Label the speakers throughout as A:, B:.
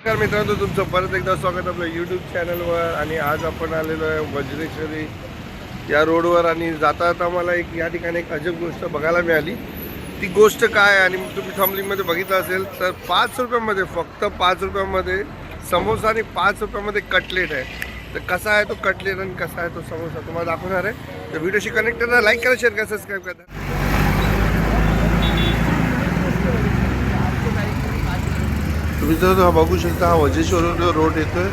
A: नमस्कार मित्रांनो, तुमचं परत एकदा स्वागत आपल्या यूट्यूब चॅनलवर. आणि आज आपण आलेलो आहे वज्रेश्वरी या रोडवर. आणि जाता जाता मला या ठिकाणी एक अजब गोष्ट बघायला मिळाली. ती गोष्ट काय आणि तुम्ही थंबनेलमध्ये बघितलं असेल तर 5 रुपयामध्ये, फक्त 5 रुपयामध्ये समोसा आणि 5 रुपयामध्ये कटलेट आहे. तर कसा आहे तो कटलेट आणि कसा आहे तो समोसा तुम्हाला दाखवणार आहे. तर व्हिडिओशी कनेक्ट करा, लाईक करा, शेअर करा, सबस्क्राईब करा. तुम्ही जर बघू शकता, हा वज्रेश्वरी रोड येतोय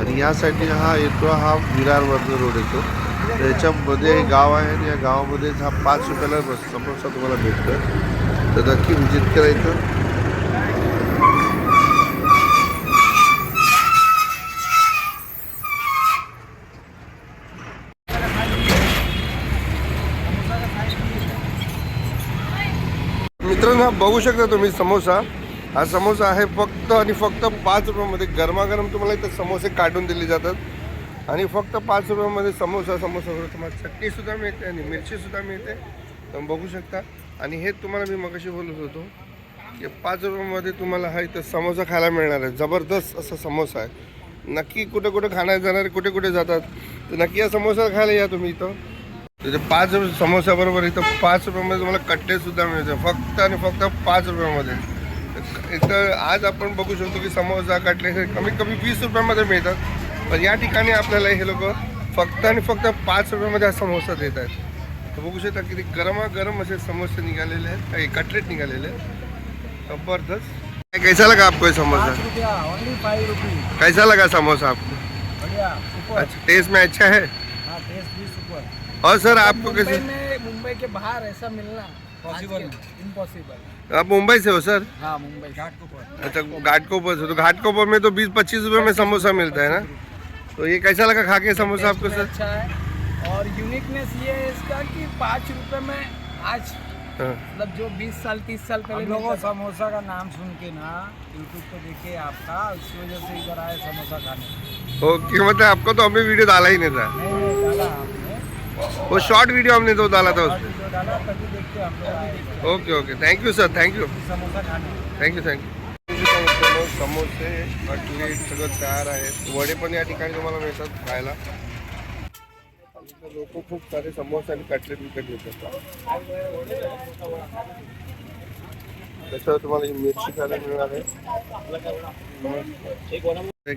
A: आणि या साईडने हा येतो, हा विरारवरचा रोड येतो. तर याच्यामध्ये गाव आहे आणि या गावामध्येच हा 5 रुपयाला समोसा तुम्हाला भेटतो. तर नक्की व्हिजिट करायचं. मित्रांनो, बघू शकता तुम्ही समोसा. हा समोसा आहे फक्त आणि फक्त 5 रुपयामध्ये. गरमागरम तुम्हाला इथं समोसे काढून दिले जातात आणि फक्त 5 रुपयामध्ये समोसा तुम्हाला चटणीसुद्धा मिळते आणि मिरचीसुद्धा मिळते. तुम्ही बघू शकता. आणि हे तुम्हाला मी मगाशी बोलत होतो की 5 रुपयामध्ये तुम्हाला हा इथं समोसा खायला मिळणार आहे. जबरदस्त असा समोसा आहे. नक्की कुठे कुठे खाण्यात जाणारे कुठे कुठे जातात तर नक्की या समोसा खायला या तुम्ही इथं. तिथे 5 समोसाबरोबर इथं 5 रुपयामध्ये तुम्हाला कट्टेसुद्धा मिळते, फक्त आणि फक्त 5 रुपयामध्ये. इथं आज आपण बघू शकतो की समोसा कटलेट हे कमीत कमी 20 रुपयामध्ये मिळतात. पण या ठिकाणी आपल्याला हे लोक फक्त आणि फक्त 5 रुपयामध्ये हा समोसा देत आहेत. तर बघू शकता किती गरमागरम असे समोसे निघालेले आहेत, कटलेट निघालेले आहेत. जबरदस्त. कैसा लगा आपको ये समोसा? कैसा लगा समोसा आपको? अच्छा, टेस्ट में अच्छा है. और सर आपको कैसे?
B: मुंबई के बाहर ऐसा मिलना पॉसिबल इम्पॉसिबल.
A: आप मुंबई से हो सर?
B: हाँ, मुंबई घाटकोपर.
A: अच्छा, घाटकोपर से. तो घाटकोपर में तो 20-25 रुपये में समोसा मिलता है ना. तो ये कैसा लगा खा के समोसा आपको सर?
B: अच्छा है. और यूनिकनेस ये है इसका कि 5 रुपए में आज मतलब जो 20 साल 30 साल पहले लोगों समोसा का नाम सुन के ना यूट्यूब पे देखे आपका, इस वजह से इधर आए समोसा खाने.
A: ओके, मतलब आपको तो अभी वीडियो डाला ही नहीं था.
B: नहीं डाला आपने,
A: वो शॉर्ट वीडियो हमने तो डाला था उसमें.
B: जो डाला तभी देखते हम लोग.
A: Okay okay, thank you sir, thank you
B: samosa खाने.
A: Thank you thank you. समोसे कटलेट सगळं तयार आहेत. वडे पण या ठिकाणी तुम्हाला मिळतात खायला. लोक खूप सारे समोसे आणि कटलेट विकत घेतात. तसं तुम्हाला ही मिरची खायला मिळणार आहे.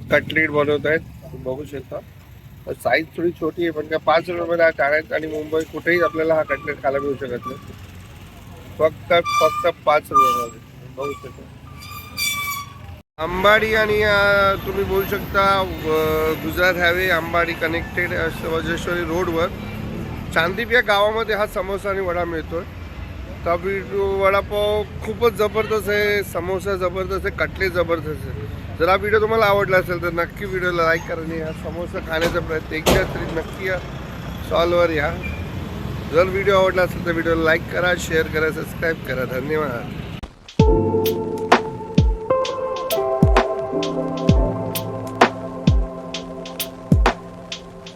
A: कटलेट बनवत आहेत, तुम्ही बघू शकता. साईज थोडी छोटी आहे पण काय 5 रुपयामध्ये ठाण्यात आणि मुंबई कुठेही आपल्याला हा कटलेट खायला मिळू शकत नाही. फक्त 5 रुपयामध्ये बघू शकता. अंबाडी आणि तुम्ही बोलू शकता गुजरात हायवे अंबाडी कनेक्टेड वज्रेश्वरी रोडवर चांदीप या गावामध्ये हा समोसा आणि वडा मिळतो. तर वडापाव खूपच जबरदस्त आहे, समोसा जबरदस्त आहे, कटलेट जबरदस्त आहे. जर हा व्हिडिओ तुम्हाला आवडला असेल तर नक्की व्हिडिओला लाईक करा आणि हा समोसा खाण्याचा प्रयत्न एकदा तरी नक्की या स्टॉलवर या. जर व्हिडिओ आवडला असेल तर व्हिडिओला लाईक करा, शेअर करा, सबस्क्राईब करा. धन्यवाद.